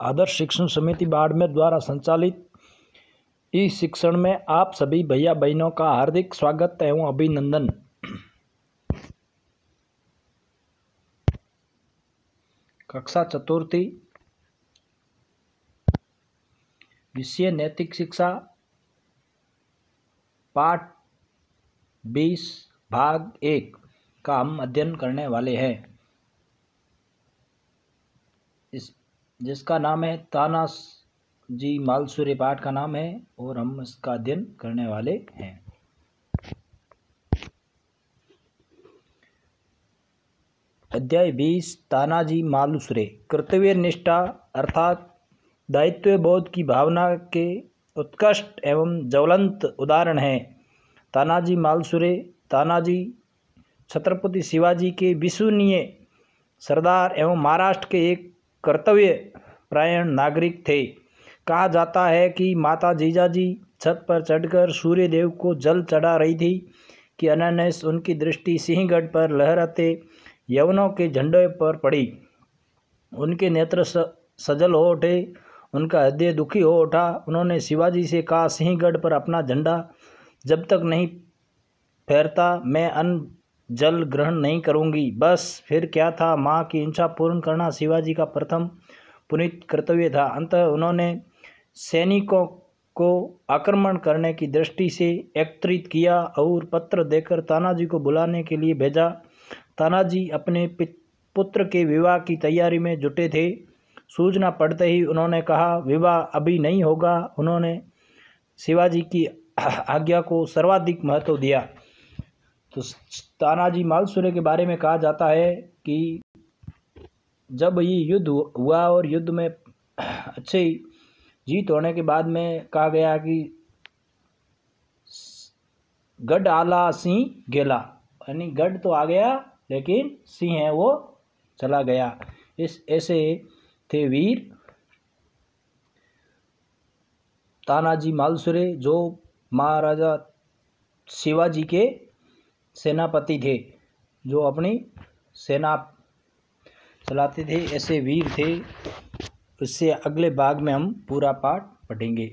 आदर्श शिक्षण समिति बाड़मेर द्वारा संचालित इस शिक्षण में आप सभी भैया बहनों का हार्दिक स्वागत एवं अभिनंदन। कक्षा चतुर्थी, विषय नैतिक शिक्षा, पाठ 20 भाग 1 का हम अध्ययन करने वाले हैं, जिसका नाम है तानाजी मालुसरे। पाठ का नाम है और हम इसका अध्ययन करने वाले हैं। अध्याय 20 तानाजी मालुसरे। कर्तव्य निष्ठा अर्थात दायित्व बोध की भावना के उत्कृष्ट एवं ज्वलंत उदाहरण है। तानाजी मालुसरे तानाजी छत्रपति शिवाजी के विश्वसनीय सरदार एवं महाराष्ट्र के एक कर्तव्य परायण नागरिक थे। कहा जाता है कि माता जीजाजी छत पर चढ़कर सूर्य देव को जल चढ़ा रही थी कि अनायास उनकी दृष्टि सिंहगढ़ पर लहराते यवनों के झंडे पर पड़ी। उनके नेत्र सजल हो उठे, उनका हृदय दुखी हो उठा। उन्होंने शिवाजी से कहा, सिंहगढ़ पर अपना झंडा जब तक नहीं फहरता मैं अन्न जल ग्रहण नहीं करूंगी। बस फिर क्या था, माँ की इच्छा पूर्ण करना शिवाजी का प्रथम पुनीत कर्तव्य था। अंततः उन्होंने सैनिकों को आक्रमण करने की दृष्टि से एकत्रित किया और पत्र देकर तानाजी को बुलाने के लिए भेजा। तानाजी अपने पुत्र के विवाह की तैयारी में जुटे थे। सूचना पड़ते ही उन्होंने कहा, विवाह अभी नहीं होगा। उन्होंने शिवाजी की आज्ञा को सर्वाधिक महत्व दिया। तो तानाजी मालुसरे के बारे में कहा जाता है कि जब ये युद्ध हुआ और युद्ध में अच्छे जीत होने के बाद में कहा गया कि गढ़ आला सिंह गेला, यानी गढ़ तो आ गया लेकिन सिंह है वो चला गया। ऐसे थे वीर तानाजी मालुसरे, जो महाराजा शिवाजी के सेनापति थे, जो अपनी सेना चलाते थे। ऐसे वीर थे। इससे अगले भाग में हम पूरा पाठ पढ़ेंगे।